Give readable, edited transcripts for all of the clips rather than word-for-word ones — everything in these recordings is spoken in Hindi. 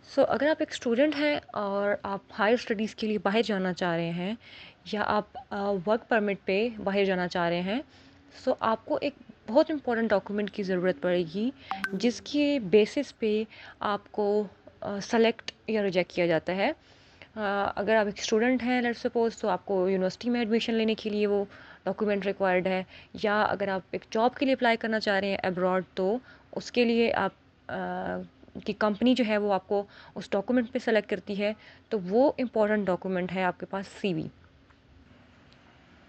अगर आप एक स्टूडेंट हैं और आप हायर स्टडीज़ के लिए बाहर जाना चाह रहे हैं या आप वर्क परमिट पे बाहर जाना चाह रहे हैं, आपको एक बहुत इम्पोर्टेंट डॉक्यूमेंट की ज़रूरत पड़ेगी, जिसके बेसिस पे आपको सेलेक्ट या रिजेक्ट किया जाता है। अगर आप एक स्टूडेंट हैं लेट्स सपोज़, तो आपको यूनिवर्सिटी में एडमिशन लेने के लिए वो डॉक्यूमेंट रिक्वायर्ड है, या अगर आप एक जॉब के लिए अप्लाई करना चाह रहे हैं अब्रॉड, तो उसके लिए आप की कंपनी जो है वो आपको उस डॉक्यूमेंट पे सेलेक्ट करती है। तो वो इम्पोर्टेंट डॉक्यूमेंट है आपके पास सीवी।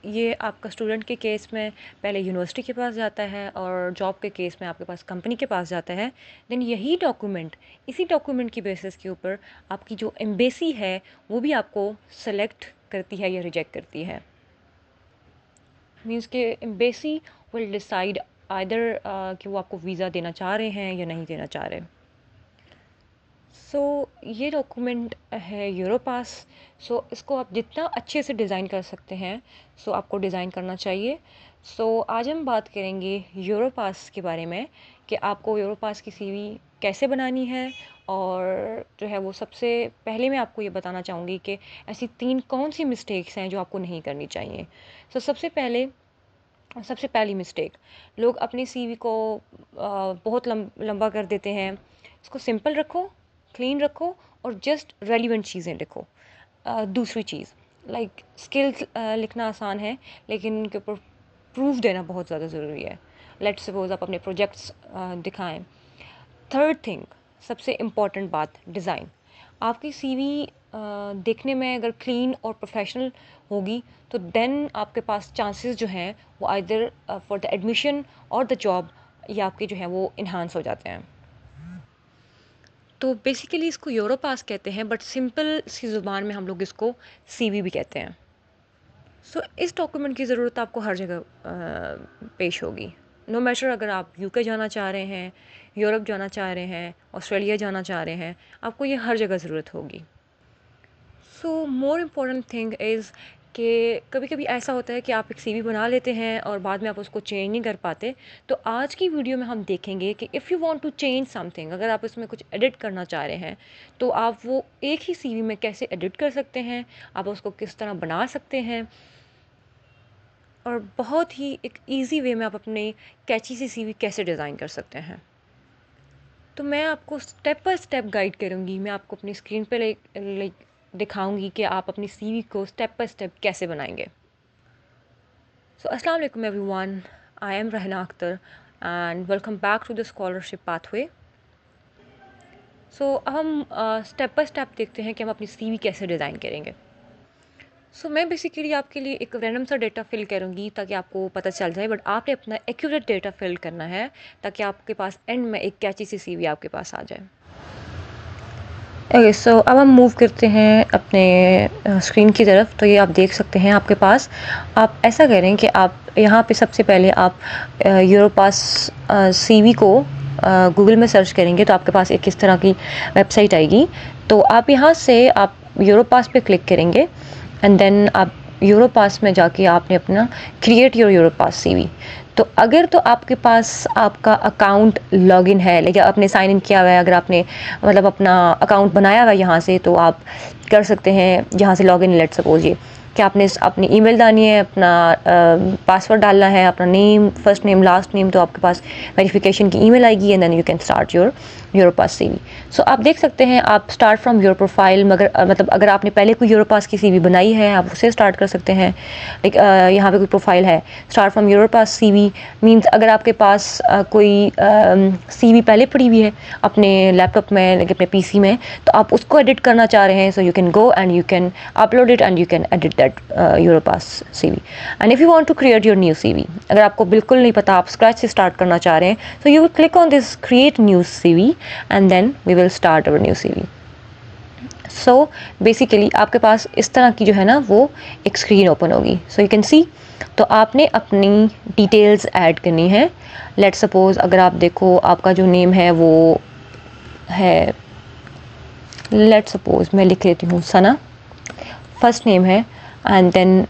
ये आपका स्टूडेंट के केस में पहले यूनिवर्सिटी के पास जाता है और जॉब के केस में आपके पास कंपनी के पास जाता है। देन यही डॉक्यूमेंट, इसी डॉक्यूमेंट की बेसिस के ऊपर आपकी जो एम्बेसी है वो भी आपको सेलेक्ट करती है या रिजेक्ट करती है। मीन्स के एम्बेसी विल डिसाइड आइदर कि वो आपको वीज़ा देना चाह रहे हैं या नहीं देना चाह रहे। ये डॉक्यूमेंट है यूरोपास। इसको आप जितना अच्छे से डिज़ाइन कर सकते हैं आपको डिज़ाइन करना चाहिए। आज हम बात करेंगे यूरोपास के बारे में कि आपको यूरोपास की सीवी कैसे बनानी है। और जो है वो सबसे पहले मैं आपको ये बताना चाहूँगी कि ऐसी 3 कौन सी मिस्टेक्स हैं जो आपको नहीं करनी चाहिए। सबसे पहली मिस्टेक, लोग अपनी सीवी को बहुत लंबा कर देते हैं। इसको सिंपल रखो, क्लीन रखो और जस्ट रेलिवेंट चीज़ें लिखो। दूसरी चीज़, लाइक स्किल्स लिखना आसान है, लेकिन उनके ऊपर प्रूफ देना बहुत ज़्यादा ज़रूरी है। लेट्स सपोज आप अपने प्रोजेक्ट्स दिखाएं। थर्ड थिंग, सबसे इम्पॉर्टेंट बात, डिज़ाइन। आपकी सीवी देखने में अगर क्लीन और प्रोफेशनल होगी तो देन आपके पास चांसेस जो हैं वो आइदर फॉर द एडमिशन और द जॉब, या आपके जो हैं वो इन्हांस हो जाते हैं। तो बेसिकली इसको यूरोपास कहते हैं, बट सिंपल सी ज़ुबान में हम लोग इसको सीवी भी कहते हैं। इस डॉक्यूमेंट की ज़रूरत आपको हर जगह पेश होगी। नो मैटर अगर आप यूके जाना चाह रहे हैं, यूरोप जाना चाह रहे हैं, ऑस्ट्रेलिया जाना चाह रहे हैं, आपको ये हर जगह ज़रूरत होगी। मोर इम्पोर्टेंट थिंग इज़ कि कभी कभी ऐसा होता है कि आप एक सीवी बना लेते हैं और बाद में आप उसको चेंज नहीं कर पाते। तो आज की वीडियो में हम देखेंगे कि if you want to change something, अगर आप इसमें कुछ एडिट करना चाह रहे हैं तो आप वो एक ही सीवी में कैसे एडिट कर सकते हैं, आप उसको किस तरह बना सकते हैं, और बहुत ही एक इजी वे में आप अपने कैची सी सीवी कैसे डिज़ाइन कर सकते हैं। तो मैं आपको स्टेप बाय स्टेप गाइड करूँगी। मैं आपको अपनी स्क्रीन पे लाइक दिखाऊंगी कि आप अपनी सीवी को स्टेप बाय स्टेप कैसे बनाएंगे। अस्सलाम वालेकुम everyone, I am Rehna Akhtar and welcome back to the scholarship pathway. अब हम स्टेप बाय स्टेप देखते हैं कि हम अपनी सीवी कैसे डिज़ाइन करेंगे। मैं बेसिकली आपके लिए एक रैंडम सा डेटा फिल करूँगी ताकि आपको पता चल जाए, बट आपने अपना एक्यूरेट डेटा फिल करना है ताकि आपके पास एंड में एक कैची सी सीवी आपके पास आ जाए। ओके, अब हम मूव करते हैं अपने स्क्रीन की तरफ। तो ये आप देख सकते हैं आपके पास, आप ऐसा करें कि आप यहाँ पे सबसे पहले आप यूरोपास सीवी को गूगल में सर्च करेंगे तो आपके पास एक इस तरह की वेबसाइट आएगी। तो आप यहाँ से आप यूरोपास पे क्लिक करेंगे एंड देन आप यूरोपास में जाके आपने अपना क्रिएट योर यूरोपास सीवी। तो अगर तो आपके पास आपका अकाउंट लॉगिन है, लेकिन आपने साइन इन किया हुआ है, अगर आपने मतलब अपना अकाउंट बनाया हुआ है यहाँ से, तो आप कर सकते हैं यहाँ से लॉगिन। लेट सपोज ये कि आपने अपनी ईमेल डालनी है, अपना पासवर्ड डालना है, अपना name, first name, last name, तो आपके पास वेरिफिकेशन की ईमेल आएगी and then you can start your Europass CV. आप देख सकते हैं आप स्टार्ट फ्रॉम योर प्रोफाइल, मगर मतलब अगर आपने पहले कोई यूरोपास की सीवी बनाई है आप उससे स्टार्ट कर सकते हैं। लाइक यहाँ पे कोई प्रोफाइल है, start from Europass CV means अगर आपके पास कोई सीवी पहले पड़ी हुई है अपने लैपटॉप में, लाइक अपने पीसी में, तो आप उसको एडिट करना चाह रहे हैं, so you can go and you can upload it and you can edit that Europass CV. And if you want to create your new CV, अगर आपको बिल्कुल नहीं पता, आप स्क्रैच से स्टार्ट करना चाह रहे हैं, so you will click on this create new CV and then we will start our new CV. Basically आपके पास इस तरह की जो है ना वो एक स्क्रीन ओपन होगी। यू कैन सी, तो आपने अपनी डिटेल्स ऐड करनी है। लेट सपोज अगर आप देखो आपका जो नेम है वो है, लेट सपोज मैं लिख लेती हूँ सना, फर्स्ट नेम है, and then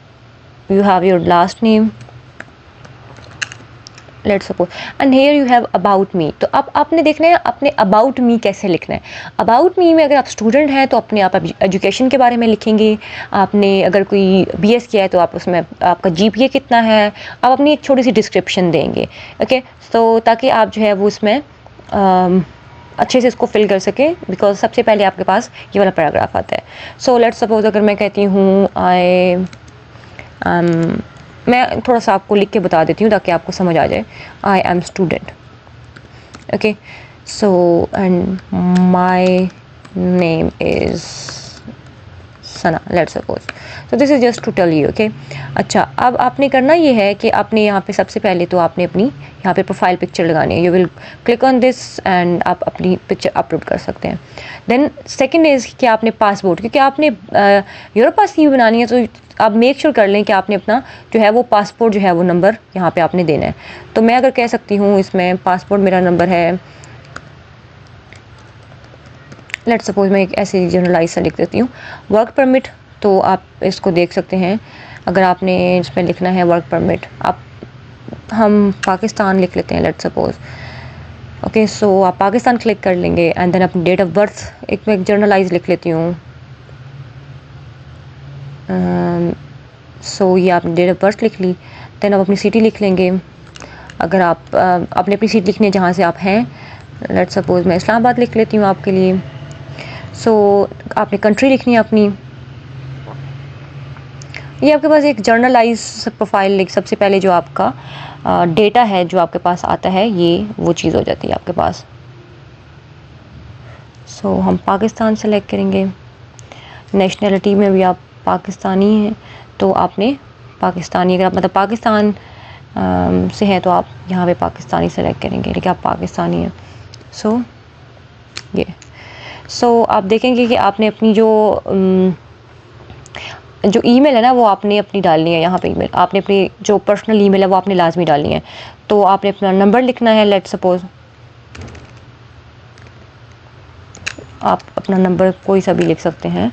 you have your last name, let's suppose and here you have about me. तो अब आपने देखना है अपने अबाउट मी कैसे लिखना है। अबाउट मी में अगर आप स्टूडेंट हैं तो अपने आप एजुकेशन के बारे में लिखेंगे। आपने अगर कोई बीएस किया है तो आप उसमें आपका जीपीए कितना है, आप अपनी एक छोटी सी डिस्क्रिप्शन देंगे। ओके, तो ताकि आप जो है वो उसमें अच्छे से इसको फिल कर सकें, बिकॉज सबसे पहले आपके पास ये वाला पैराग्राफ आता है। सो लेट्स सपोज अगर मैं कहती हूँ मैं थोड़ा सा आपको लिख के बता देती हूँ ताकि आपको समझ आ जाए। I am student, okay, so and my name is Sana, let's suppose. तो this is just to tell you, okay. अच्छा, अब आपने करना ये है कि आपने यहाँ पे सबसे पहले तो आपने अपनी यहाँ पे प्रोफाइल पिक्चर लगानी है। You will click on this and आप अपनी पिक्चर अपलोड कर सकते हैं। देन सेकंड इज़ कि आपने पासपोर्ट, क्योंकि आपने यूरोप पास की बनानी है तो आप मेक श्योर कर लें कि आपने अपना जो है वो पासपोर्ट जो है वो नंबर यहाँ पे आपने देना है। तो मैं अगर कह सकती हूँ इसमें पासपोर्ट मेरा नंबर है, लेट्स सपोज मैं एक ऐसे जनरलाइज सा लिख देती हूँ वर्क परमिट। तो आप इसको देख सकते हैं, अगर आपने इसमें लिखना है वर्क परमिट, आप हम पाकिस्तान लिख लेते हैं लेट्स सपोज। ओके, सो आप पाकिस्तान क्लिक कर लेंगे एंड देन अपनी डेट ऑफ बर्थ एक मैं जनरलाइज लिख लेती हूँ। सो ये आपने डेट ऑफ बर्थ लिख ली। देन आप अपनी सिटी लिख लेंगे। अगर आप अपनी अपनी सिटी लिखनी है जहाँ से आप हैं, लेट्स सपोज मैं इस्लामाबाद लिख लेती हूँ आपके लिए। सो आपने कंट्री लिखनी है अपनी। ये आपके पास एक जर्नलाइज प्रोफाइल लिख, सबसे पहले जो आपका डेटा है जो आपके पास आता है ये वो चीज़ हो जाती है आपके पास। सो हम पाकिस्तान सेलेक्ट करेंगे। नेशनलिटी में भी आप पाकिस्तानी हैं तो आपने पाकिस्तानी, अगर आप मतलब पाकिस्तान से हैं तो आप यहाँ पे पाकिस्तानी सेलेक्ट करेंगे, लेकिन आप पाकिस्तानी हैं। सो ये आप देखेंगे कि आपने अपनी जो ईमेल है ना वो आपने अपनी डालनी है। यहाँ पे ईमेल आपने अपनी जो पर्सनल ईमेल है वो आपने लाजमी डालनी है। तो आपने अपना नंबर लिखना है, लेट्स सपोज आप अपना नंबर कोई सा भी लिख सकते हैं।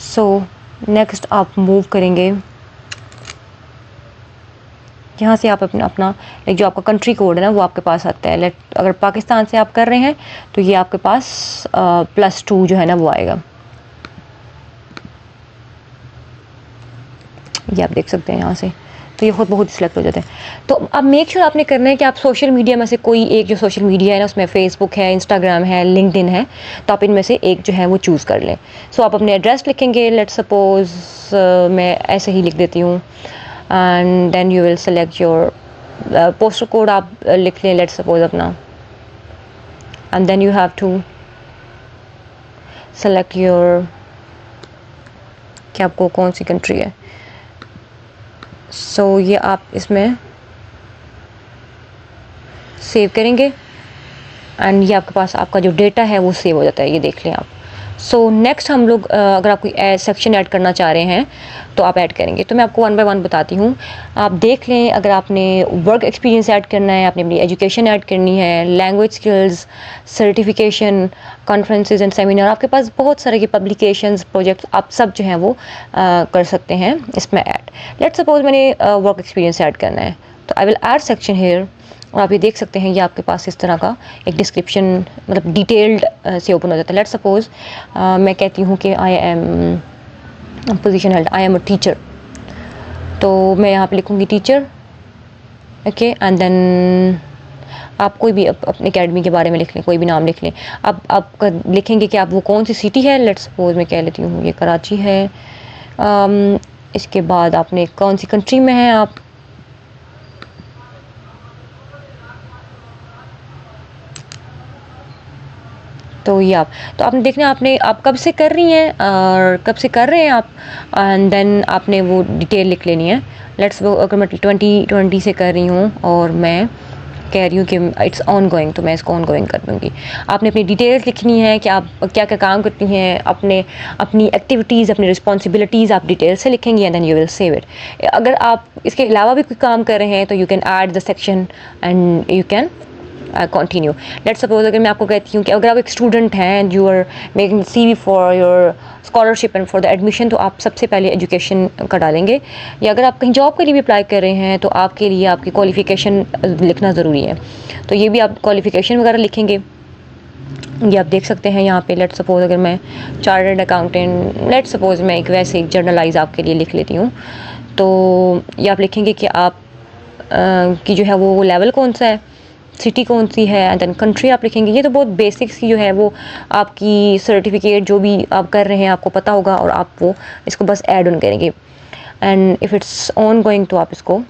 सो नेक्स्ट आप मूव करेंगे, यहाँ से आप अपना जो आपका कंट्री कोड है ना वो आपके पास आता है। अगर पाकिस्तान से आप कर रहे हैं तो ये आपके पास +2 जो है ना वो आएगा। ये आप देख सकते हैं यहाँ से, तो ये खुद बहुत सिलेक्ट हो जाता है। तो अब मेक श्योर आपने करना है कि आप सोशल मीडिया में से कोई एक जो सोशल मीडिया है ना, उसमें फेसबुक है, इंस्टाग्राम है, लिंक्डइन है, तो आप इनमें से एक जो है वो चूज़ कर लें। सो आप अपने एड्रेस लिखेंगे, लेट्स सपोज मैं ऐसे ही लिख देती हूँ and then you will select your postal code आप लिख लें, लेट्स सपोज अपना, and then you have to select your कि आपको कौन सी कंट्री है। सो ये आप इसमें सेव करेंगे एंड ये आपके पास आपका जो डेटा है वो सेव हो जाता है, ये देख लें आप। सो नेक्स्ट हम लोग अगर आप कोई सेक्शन ऐड करना चाह रहे हैं तो आप ऐड करेंगे। तो मैं आपको 1 बाय 1 बताती हूँ, आप देख लें। अगर आपने वर्क एक्सपीरियंस ऐड करना है, आपने अपनी एजुकेशन ऐड करनी है, language skills, certification, conferences and seminar, आपके पास बहुत सारे की पब्लिकेशंस, प्रोजेक्ट्स, आप सब जो हैं वो कर सकते हैं इसमें ऐड। लेट्स सपोज मैंने वर्क एक्सपीरियंस ऐड करना है तो I will add section here, और आप ये देख सकते हैं ये आपके पास इस तरह का एक डिस्क्रिप्शन मतलब डिटेल्ड से ओपन हो जाता है। लेट्स सपोज मैं कहती हूँ कि I am position held, I am a teacher, तो मैं यहाँ पे लिखूँगी टीचर, ओके, एंड देन आप कोई भी अपने एकेडमी के बारे में लिख लें, कोई भी नाम लिख लें। अब आप लिखेंगे कि आप वो कौन सी सिटी है, लेट्स सपोज मैं कह लेती हूँ ये कराची है। इसके बाद आपने कौन सी कंट्री में हैं आप, तो ये तो आपने देखना आप कब से कर रही हैं और कब से कर रहे हैं आप, एंड देन आपने वो डिटेल लिख लेनी है। लेट्स अगर मैं 2020 से कर रही हूँ और मैं कह रही हूँ कि इट्स ऑन गोइंग, तो मैं इसको ऑन गोइंग कर दूँगी। आपने अपनी डिटेल्स लिखनी है कि आप क्या क्या काम करती हैं, अपनी एक्टिविटीज़, अपनी रिस्पॉन्सिबिलिटीज़ आप डिटेल से लिखेंगी and then you will save it. अगर आप इसके अलावा भी कोई काम कर रहे हैं तो you can add the section and you can continue. Let's suppose अगर मैं आपको कहती हूँ कि अगर आप एक स्टूडेंट हैं and you are making CV for your scholarship and for the admission, तो आप सबसे पहले एजुकेशन का डालेंगे। या अगर आप कहीं जॉब के लिए भी अप्लाई कर रहे हैं तो आपके लिए आपकी क्वालिफ़िकेशन लिखना ज़रूरी है, तो ये भी आप क्वालिफ़िकेशन वगैरह लिखेंगे। ये आप देख सकते हैं यहाँ पे। लेट्स सपोज अगर मैं चार्टर्ड अकाउंटेंट, लेट्स सपोज मैं एक वैसे एक जर्नलाइज आपके लिए लिख लेती हूँ, तो ये आप लिखेंगे कि आप की जो है वो लेवल कौन सा है, सिटी कौन सी है, एंड देन कंट्री आप लिखेंगे। ये तो बहुत बेसिक्स की जो है वो आपकी सर्टिफिकेट जो भी आप कर रहे हैं आपको पता होगा, और आप वो इसको बस ऐड ऑन करेंगे। And if it's on going तो आप इसको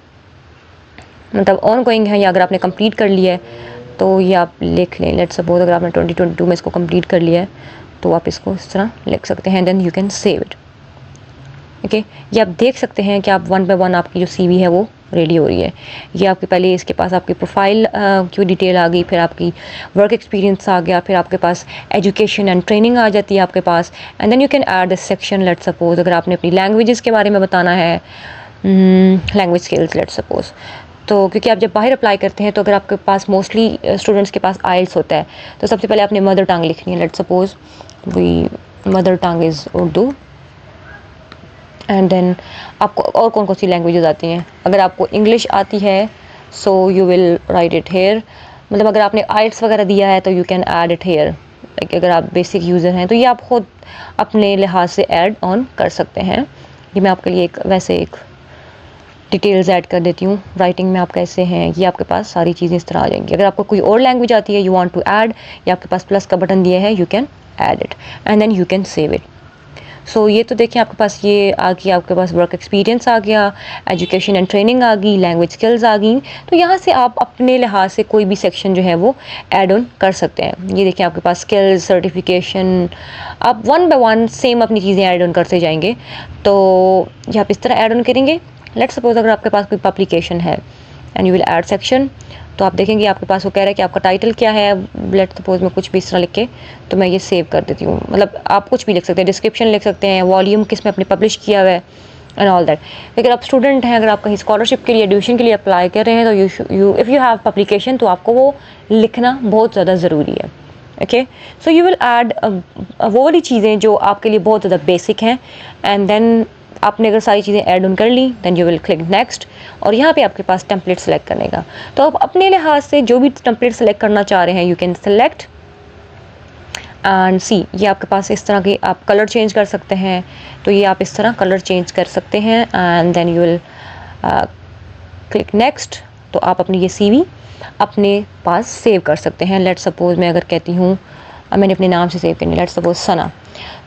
मतलब ऑन गोइंग है, या अगर आपने कंप्लीट कर लिया है तो ये आप लिख लें। लेट्स सपोज अगर आपने 2022 में इसको कंप्लीट कर लिया है तो आप इसको इस तरह लिख सकते हैं, then you can save it. Okay, ये आप देख सकते हैं कि आप 1 बाय 1 आपकी जो CV है वो रेडी हो रही है। ये आपके पहले इसके पास आपकी प्रोफाइल की डिटेल आ गई, फिर आपकी वर्क एक्सपीरियंस आ गया, फिर आपके पास एजुकेशन एंड ट्रेनिंग आ जाती है आपके पास, and then you can add this section. Let's suppose अगर आपने अपनी लैंग्वेजेस के बारे में बताना है, लैंग्वेज स्किल्स लेट्स सपोज, तो क्योंकि आप जब बाहर अप्लाई करते हैं तो अगर आपके पास मोस्टली स्टूडेंट्स के पास IELTS होता है, तो सबसे पहले आपने मदर टंग लिखनी है। Let's suppose we mother tongue is Urdu, and then आपको और कौन कौन सी लैंग्वेजेस आती हैं। अगर आपको इंग्लिश आती है सो you will write it here, मतलब अगर आपने IELTS वगैरह दिया है तो you can add it here. Like अगर आप बेसिक यूज़र हैं तो ये आप खुद अपने लिहाज से ऐड ऑन कर सकते हैं। ये मैं आपके लिए एक वैसे एक डिटेल्स ऐड कर देती हूँ। राइटिंग में आप कैसे हैं, ये आपके पास सारी चीज़ें इस तरह आ जाएंगी। अगर आपको कोई और लैंग्वेज आती है, यू वांट टू ऐड, या आपके पास प्लस का बटन दिया है, you can add it and then you can save it. So ये तो देखिए आपके पास ये आ गया, आपके पास वर्क एक्सपीरियंस आ गया, एजुकेशन एंड ट्रेनिंग आ गई, लैंग्वेज स्किल्स आ गई। तो यहाँ से आप अपने लिहाज से कोई भी सेक्शन जो है वो ऐड ऑन कर सकते हैं। ये देखिए आपके पास स्किल्स, सर्टिफिकेशन, आप 1 बाय 1 सेम अपनी चीज़ें ऐड ऑन करते जाएंगे। तो ये आप इस तरह ऐड ऑन करेंगे। लेट्स सपोज अगर आपके पास कोई पब्लिकेशन है and you will add section, तो आप देखेंगे आपके पास वो कह रहा है कि आपका टाइटल क्या है। लेट्स सपोज मैं कुछ भी इस तरह लिख के तो मैं ये सेव कर देती हूँ। मतलब आप कुछ भी लिख सकते हैं, डिस्क्रिप्शन लिख सकते हैं, वॉल्यूम किस में आपने पब्लिश किया हुआ है एंड ऑल दैट। अगर आप स्टूडेंट हैं, अगर आप कहीं स्कॉलरशिप के लिए एडमिशन के लिए अप्लाई कर रहे हैं तो you if you have publication तो आपको वो लिखना बहुत ज़्यादा ज़रूरी है। Okay, so you will add वो वाली चीज़ें जो आपके लिए बहुत ज़्यादा बेसिक हैं, एंड देन आपने अगर सारी चीज़ें ऐड ऑन कर ली then you will click next, और यहाँ पे आपके पास टेम्पलेट सेलेक्ट करने का। तो आप अपने लिहाज से जो भी टेम्पलेट सेलेक्ट करना चाह रहे हैं यू कैन सेलेक्ट एंड सी। ये आपके पास इस तरह की आप कलर चेंज कर सकते हैं, तो ये आप इस तरह कलर चेंज कर सकते हैं and then you will click next. तो आप अपनी ये CV अपने पास सेव कर सकते हैं। लेट्स सपोज मैं अगर कहती हूँ मैंने अपने नाम से सेव करनी, लेट्स सपोज सना,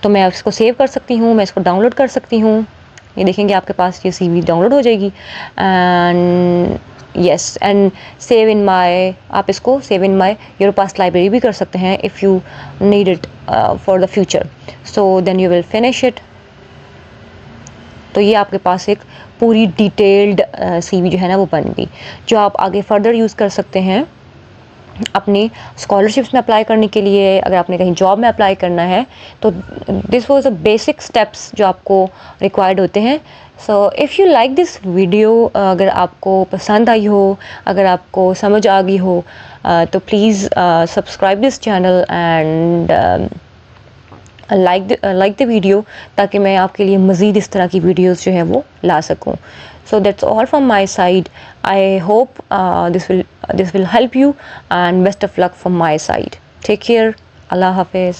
तो मैं इसको सेव कर सकती हूँ, मैं इसको डाउनलोड कर सकती हूँ। ये देखेंगे आपके पास ये CV डाउनलोड हो जाएगी and yes and save in my, आप इसको save in my your past library भी कर सकते हैं if you need it for the future. So then you will finish it. तो ये आपके पास एक पूरी डिटेल्ड CV जो है ना वो बन गई, जो आप आगे फर्दर यूज़ कर सकते हैं अपनी स्कॉलरशिप्स में अप्लाई करने के लिए। अगर आपने कहीं जॉब में अप्लाई करना है तो this was a basic steps जो आपको रिक्वायर्ड होते हैं। So if you like this video, अगर आपको पसंद आई हो, अगर आपको समझ आ गई हो, तो please subscribe this channel and like the video, ताकि मैं आपके लिए मज़ीद इस तरह की वीडियोस जो है वो ला सकूं। So that's all from my side. I hope this will help you, and best of luck from my side. Take care. Allah Hafiz.